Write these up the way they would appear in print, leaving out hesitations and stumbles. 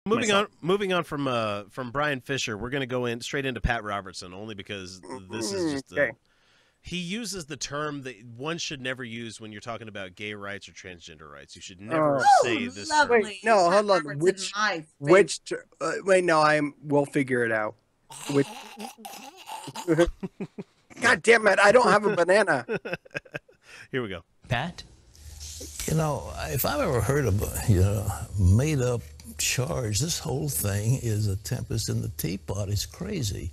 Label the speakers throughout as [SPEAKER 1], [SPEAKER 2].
[SPEAKER 1] Moving on from Brian Fisher, we're going to go in straight into Pat Robertson, only because this is just he uses the term that one should never use when you're talking about gay rights or transgender rights. You should never say this term.
[SPEAKER 2] Wait, no, hold on. Wait, no, we'll figure it out. Which God damn it, I don't have a banana.
[SPEAKER 1] Here we go.
[SPEAKER 3] Pat? You know, if I've ever heard of a made up charge, this whole thing is a tempest in the teapot. It's crazy.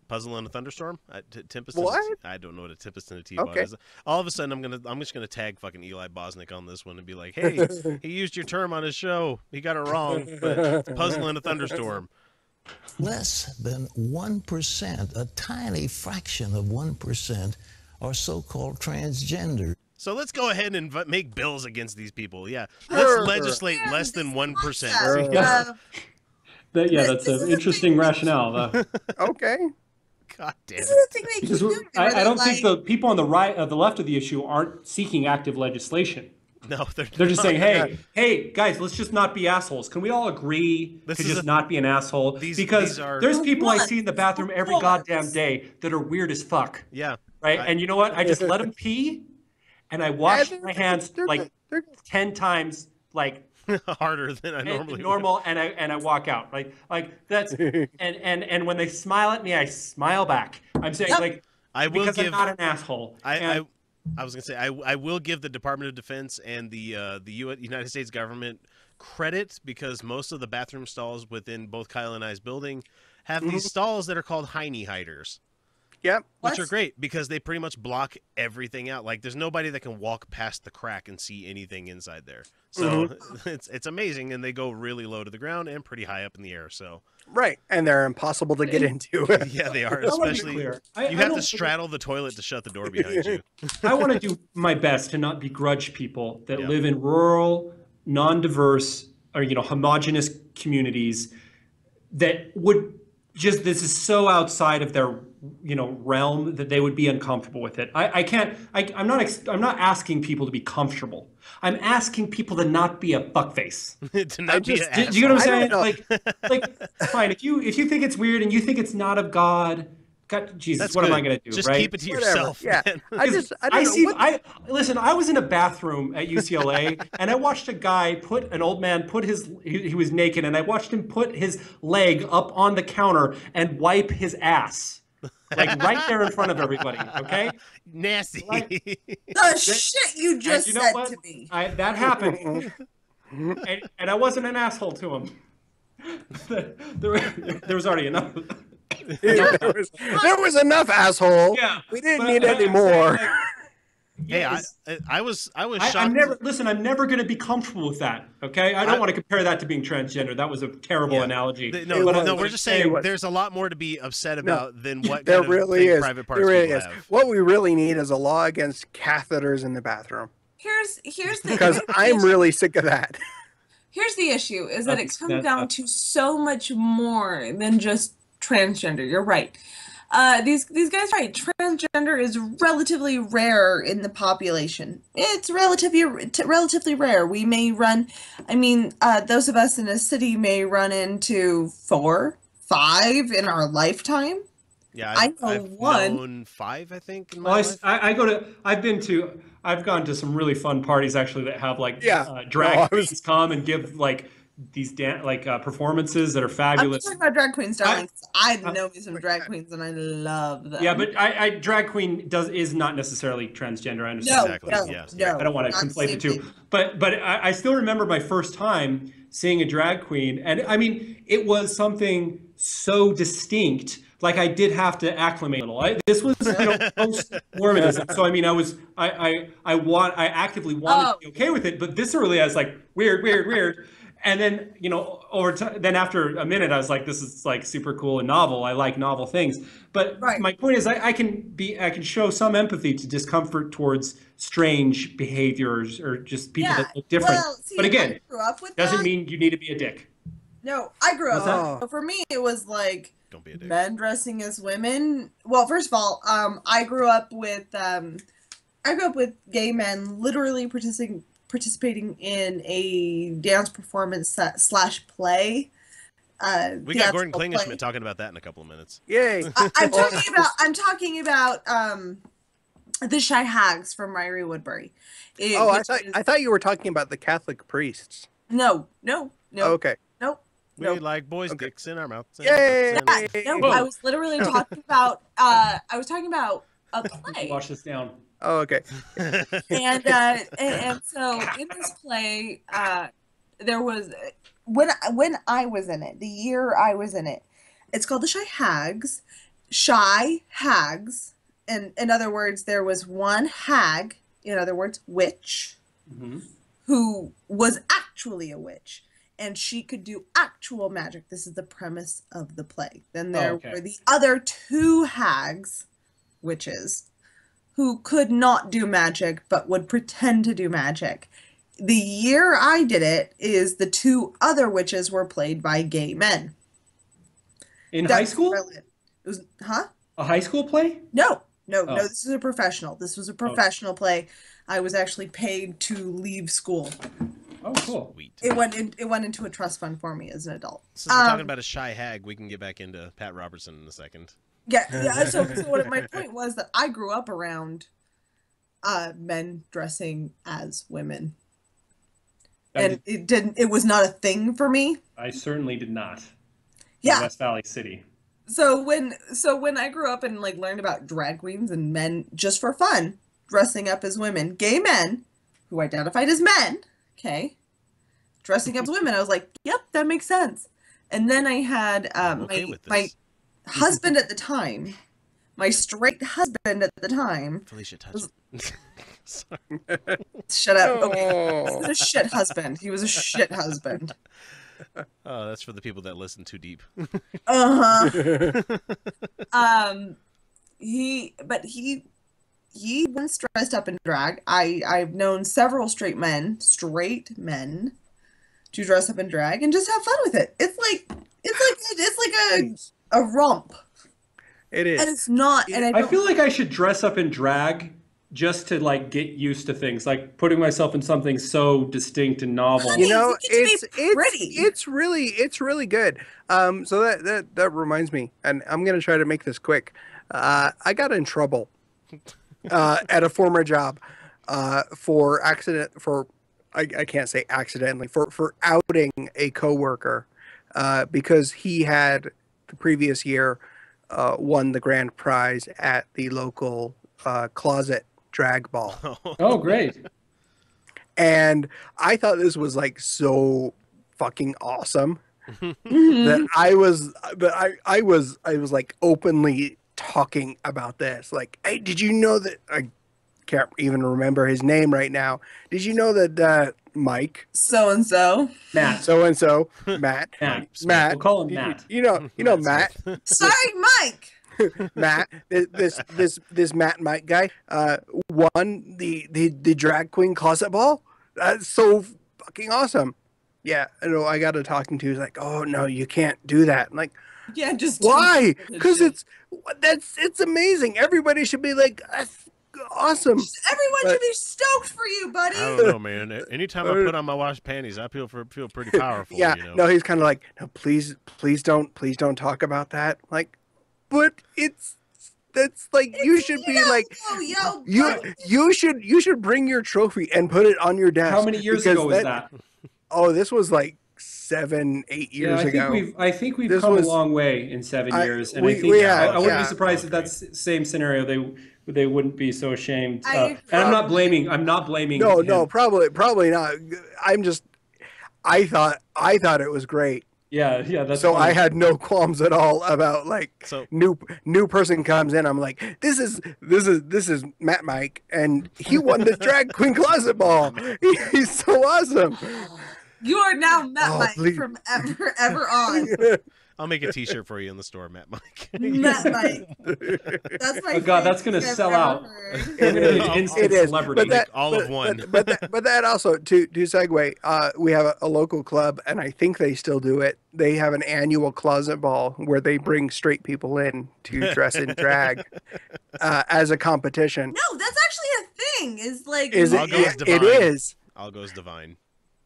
[SPEAKER 1] Puzzle in a thunderstorm? Tempest.
[SPEAKER 2] What?
[SPEAKER 1] I don't know what a tempest in a teapot is. All of a sudden, I'm just gonna tag fucking Eli Bosnick on this one and be like, hey, he used your term on his show. He got it wrong. But it's puzzle in a thunderstorm.
[SPEAKER 3] Less than 1%, a tiny fraction of 1%, are so-called transgender.
[SPEAKER 1] So let's go ahead and make bills against these people. Yeah, let's legislate less than 1%.
[SPEAKER 4] Yeah, that's an interesting rationale.
[SPEAKER 1] Okay. God damn it.
[SPEAKER 4] I don't think the people on the right, the left of the issue aren't seeking active legislation.
[SPEAKER 1] No,
[SPEAKER 4] they're just saying, hey, guys, let's just not be assholes. Can we all agree to just not be an asshole? Because there's people I see in the bathroom every goddamn day that are weird as fuck.
[SPEAKER 1] Yeah.
[SPEAKER 4] Right? And you know what? I just let them pee, and I wash my hands like 10 times, like
[SPEAKER 1] harder than I normally
[SPEAKER 4] would. And I walk out. Like that's and when they smile at me, I smile back. I'm saying because I'm not an asshole.
[SPEAKER 1] I was gonna say I will give the Department of Defense and the United States government credit, because most of the bathroom stalls within both Kyle and I's building have these stalls that are called hiney hiders.
[SPEAKER 2] Yep.
[SPEAKER 1] Which are great because they pretty much block everything out. Like there's nobody that can walk past the crack and see anything inside there. So it's amazing, and they go really low to the ground and pretty high up in the air. So
[SPEAKER 2] right, and they're impossible to get into.
[SPEAKER 1] Yeah, they are. Especially you have to straddle the toilet to shut the door behind you.
[SPEAKER 4] I want to do my best to not begrudge people that live in rural, non-diverse, or homogenous communities that would just, this is so outside of their realm that they would be uncomfortable with it. I'm not asking people to be comfortable. I'm asking people to not be a fuckface.
[SPEAKER 1] To not be
[SPEAKER 4] do you know what I'm saying? Like fine, if you think it's weird and you think it's not of God, Jesus,
[SPEAKER 1] that's
[SPEAKER 4] what
[SPEAKER 1] good.
[SPEAKER 4] am I going to do?
[SPEAKER 1] Just
[SPEAKER 4] right?
[SPEAKER 1] keep it to yourself.
[SPEAKER 2] Yeah.
[SPEAKER 4] Listen, I was in a bathroom at UCLA and I watched a guy he was naked, and I watched him put his leg up on the counter and wipe his ass. Like right there in front of everybody, okay?
[SPEAKER 1] Nasty.
[SPEAKER 5] The shit you just said to me.
[SPEAKER 4] That happened. and I wasn't an asshole to him. There was already enough.
[SPEAKER 2] There was enough, asshole.
[SPEAKER 4] Yeah,
[SPEAKER 2] we didn't need any more.
[SPEAKER 1] Yes. Hey, I was shocked.
[SPEAKER 4] I'm never going to be comfortable with that. Okay, I don't want to compare that to being transgender. That was a terrible analogy.
[SPEAKER 1] No, we're just saying there's a lot more to be upset about than what
[SPEAKER 2] there
[SPEAKER 1] kind
[SPEAKER 2] really
[SPEAKER 1] of
[SPEAKER 2] is.
[SPEAKER 1] private parts
[SPEAKER 2] there really
[SPEAKER 1] people
[SPEAKER 2] is.
[SPEAKER 1] have.
[SPEAKER 2] What we really need is a law against catheters in the bathroom.
[SPEAKER 5] Here's the
[SPEAKER 2] because I'm really sick of that.
[SPEAKER 5] Here's the issue: is that it comes down to so much more than just transgender. You're right. These guys are right. Transgender is relatively rare in the population. It's relatively rare. We may run, those of us in a city may run into 4, 5 in our lifetime.
[SPEAKER 1] Yeah,
[SPEAKER 5] I've known
[SPEAKER 1] 5, I think. In my life.
[SPEAKER 4] I've gone to some really fun parties actually that have drag queens come and give these performances that are fabulous.
[SPEAKER 5] I'm talking about drag queens, darling. I know me some drag queens, and I love them.
[SPEAKER 4] Yeah, but drag queen is not necessarily transgender. I understand.
[SPEAKER 5] No,
[SPEAKER 4] I don't want to conflate the two. But I still remember my first time seeing a drag queen, and it was something so distinct. Like I did have to acclimate a little. This was post-Mormonism, so I actively wanted to be okay with it, but viscerally I was like weird. And then, over time, then after a minute, I was like, this is super cool and novel. I like novel things. But my point is I can show some empathy to discomfort towards strange behaviors or just people that look different.
[SPEAKER 5] Well, see,
[SPEAKER 4] but again, doesn't mean you need to be a dick.
[SPEAKER 5] No, I grew up. So for me, it was like
[SPEAKER 1] don't be a dick.
[SPEAKER 5] Men dressing as women. Well, first of all, I grew up with gay men literally participating in a dance performance slash play.
[SPEAKER 1] We got Gordon Klingenschmidt talking about that in a couple of minutes.
[SPEAKER 2] Yay!
[SPEAKER 5] I'm talking about the Shy Hags from Ryrie Woodbury.
[SPEAKER 2] I thought you were talking about the Catholic priests.
[SPEAKER 5] No.
[SPEAKER 2] Oh, okay.
[SPEAKER 5] Nope.
[SPEAKER 1] We like boys' dicks in our mouths.
[SPEAKER 2] Yay!
[SPEAKER 5] No, I was literally talking about a play.
[SPEAKER 4] Wash this down.
[SPEAKER 2] Oh, okay.
[SPEAKER 5] And so in this play, there was when I was in it, the year I was in it, it's called the Shy Hags. Shy Hags. And in other words, there was one hag, in other words, witch, who was actually a witch. And she could do actual magic. This is the premise of the play. Then there were the other two hags, witches, who could not do magic, but would pretend to do magic. The year I did it is the two other witches were played by gay men.
[SPEAKER 4] In high school?
[SPEAKER 5] It was, huh?
[SPEAKER 4] A high school play?
[SPEAKER 5] No, this is a professional. This was a professional play. I was actually paid to leave school.
[SPEAKER 4] Oh, cool.
[SPEAKER 1] Sweet.
[SPEAKER 5] It went into a trust fund for me as an adult.
[SPEAKER 1] Since we're talking about a shy hag, we can get back into Pat Robertson in a second.
[SPEAKER 5] Yeah. So what my point was that I grew up around men dressing as women, and it was not a thing for me.
[SPEAKER 4] I certainly did not.
[SPEAKER 5] Yeah.
[SPEAKER 4] In West Valley City.
[SPEAKER 5] So when I grew up and like learned about drag queens and men just for fun dressing up as women, gay men who identified as men, okay, dressing up as women, I was like, yep, that makes sense. And then I had my husband at the time, my straight husband at the time.
[SPEAKER 1] Felicia touched. Sorry.
[SPEAKER 5] Shut up. Okay. He was a shit husband. He was a shit husband.
[SPEAKER 1] Oh, that's for the people that listen too deep.
[SPEAKER 5] He once dressed up in drag. I've known several straight men to dress up in drag and just have fun with it. It's like a romp.
[SPEAKER 2] It is.
[SPEAKER 5] And it's not. And
[SPEAKER 4] I feel like I should dress up in drag just to like get used to things, like putting myself in something so distinct and novel.
[SPEAKER 2] You know, it's really good. So that reminds me, and I'm gonna try to make this quick. I got in trouble at a former job for I can't say accidentally, for outing a coworker because he had the previous year won the grand prize at the local closet drag ball.
[SPEAKER 4] Oh, great.
[SPEAKER 2] And I thought this was like so fucking awesome that I was like openly talking about this. Like, hey, did you know that I can't even remember his name right now. Did you know that Mike
[SPEAKER 4] Matt
[SPEAKER 2] Matt,
[SPEAKER 4] we'll call him Matt.
[SPEAKER 2] You know Matt.
[SPEAKER 5] Sorry, Mike.
[SPEAKER 2] Matt, this Matt Mike guy won the drag queen closet ball. That's so fucking awesome. Yeah, I got to talking to. He's like, oh no, you can't do that. I'm like,
[SPEAKER 5] yeah, just
[SPEAKER 2] why? Because it's amazing. Everybody should be like, that's awesome.
[SPEAKER 5] Everyone should be stoked for you, buddy.
[SPEAKER 1] I don't know, man. Anytime I put on my wash panties, I feel pretty powerful.
[SPEAKER 2] Yeah,
[SPEAKER 1] you know?
[SPEAKER 2] No, he's kind of like, no, please don't talk about that. Like, but that's like you should be like you should bring your trophy and put it on your desk.
[SPEAKER 4] How many years ago was that?
[SPEAKER 2] Oh, this was like 7-8 years ago.
[SPEAKER 4] I think we've come a long way in 7 years, and I wouldn't be surprised if that's the same scenario. They wouldn't be so ashamed. And I'm not blaming.
[SPEAKER 2] No,
[SPEAKER 4] him.
[SPEAKER 2] no, probably not. I thought it was great.
[SPEAKER 4] Yeah, that's
[SPEAKER 2] so
[SPEAKER 4] funny.
[SPEAKER 2] I had no qualms at all about like new person comes in. I'm like, this is Matt Mike, and he won the drag queen closet ball. He's so awesome.
[SPEAKER 5] You are now Matt Mike
[SPEAKER 2] please.
[SPEAKER 5] from ever on.
[SPEAKER 1] I'll make a T-shirt for you in the store, Matt Mike.
[SPEAKER 5] Matt Mike. That's my.
[SPEAKER 4] Oh God, that's gonna sell out.
[SPEAKER 2] It is.
[SPEAKER 4] Celebrity.
[SPEAKER 1] Of one.
[SPEAKER 2] But that also to segue, we have a local club, and I think they still do it. They have an annual closet ball where they bring straight people in to dress in drag as a competition.
[SPEAKER 5] No, that's actually a thing. Is like
[SPEAKER 2] it is.
[SPEAKER 1] All goes divine.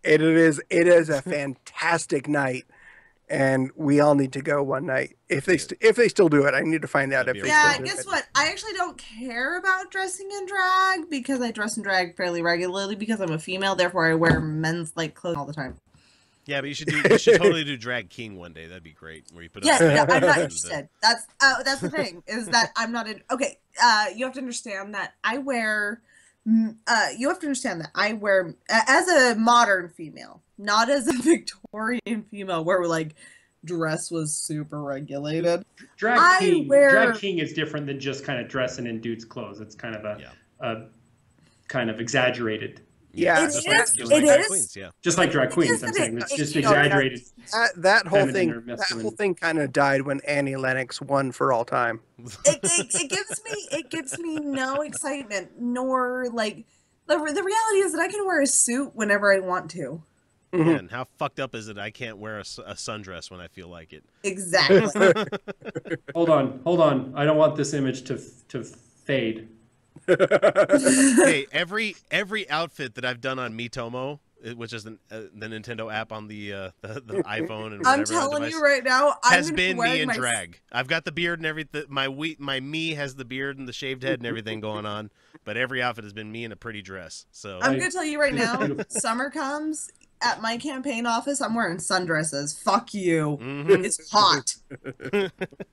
[SPEAKER 2] It is a fantastic night, and we all need to go one night if they still do it. I need to find out if they still do it.
[SPEAKER 5] Guess what? I actually don't care about dressing in drag because I dress in drag fairly regularly because I'm a female. Therefore, I wear men's like clothes all the time.
[SPEAKER 1] Yeah, but you should totally do Drag King one day. That'd be great. Where you put
[SPEAKER 5] I'm not interested. That's the thing is that I'm not in. Okay, you have to understand that I wear. You have to understand that I wear as a modern female, not as a Victorian female, where like dress was super regulated.
[SPEAKER 4] Drag King is different than just kind of dressing in dudes' clothes. It's kind of a kind of exexaggerated.
[SPEAKER 2] Yeah,
[SPEAKER 5] it is.
[SPEAKER 1] Queens, yeah.
[SPEAKER 4] Just like drag queens, I'm saying it's just exaggerated.
[SPEAKER 2] That whole thing kind of died when Annie Lennox won for all time.
[SPEAKER 5] It gives me no excitement, nor like the reality is that I can wear a suit whenever I want to.
[SPEAKER 1] Mm-hmm. And how fucked up is it? I can't wear a sundress when I feel like it.
[SPEAKER 5] Exactly.
[SPEAKER 4] Hold on. I don't want this image to fade.
[SPEAKER 1] Hey, every outfit that I've done on Miitomo, which is the Nintendo app on the iPhone and whatever
[SPEAKER 5] I'm telling you right now,
[SPEAKER 1] has been me in drag. I've got the beard and everything. My me has the beard and the shaved head and everything going on, but every outfit has been me in a pretty dress. So
[SPEAKER 5] I'm gonna tell you right now, summer comes. At my campaign office, I'm wearing sundresses. Fuck you. Mm-hmm. It's hot.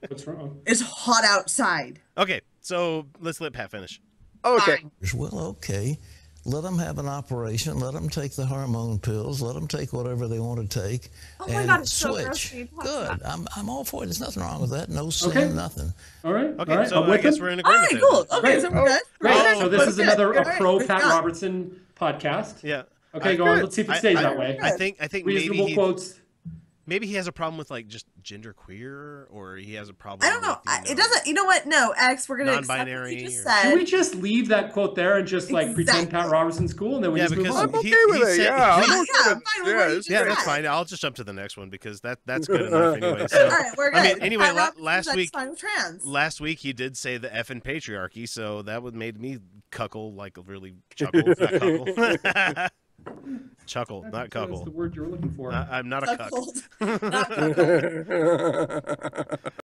[SPEAKER 4] What's wrong?
[SPEAKER 5] It's hot outside.
[SPEAKER 1] Okay, so let's let Pat finish.
[SPEAKER 2] Okay.
[SPEAKER 3] Well, okay. Let them have an operation. Let them take the hormone pills. Let them take whatever they want to take.
[SPEAKER 5] Oh my God, it's switch. So
[SPEAKER 3] good. I'm all for it. There's nothing wrong with that. No sin, nothing.
[SPEAKER 4] All right.
[SPEAKER 1] Okay,
[SPEAKER 4] all right.
[SPEAKER 1] so I guess we're in agreement.
[SPEAKER 5] All right, cool. Okay, so we're good.
[SPEAKER 4] Great. So this is another pro Pat Robertson podcast.
[SPEAKER 1] Yeah.
[SPEAKER 4] Okay, go on. Let's see if it stays that way.
[SPEAKER 1] I think
[SPEAKER 4] reasonable quotes.
[SPEAKER 1] Maybe he has a problem with like just gender queer, or he has a problem.
[SPEAKER 5] I don't know.
[SPEAKER 1] With,
[SPEAKER 5] it doesn't. You know what? No, X. We're gonna
[SPEAKER 1] non-binary.
[SPEAKER 5] Accept what you just said.
[SPEAKER 4] Should we just leave that quote there and just like pretend Pat Robertson's cool, and then we just move on?
[SPEAKER 2] I'm okay with it.
[SPEAKER 5] Yeah,
[SPEAKER 1] that's fine. I'll just jump to the next one because that's good enough anyway. So,
[SPEAKER 5] all right, we're good.
[SPEAKER 1] I mean, anyway, last week he did say the effing patriarchy, so that would made me cuckle, like really chuckle, not cuckle. Chuckle, not cuckle.
[SPEAKER 4] That's the word you're looking for.
[SPEAKER 1] I'm not a cuck.
[SPEAKER 5] Not cuckold.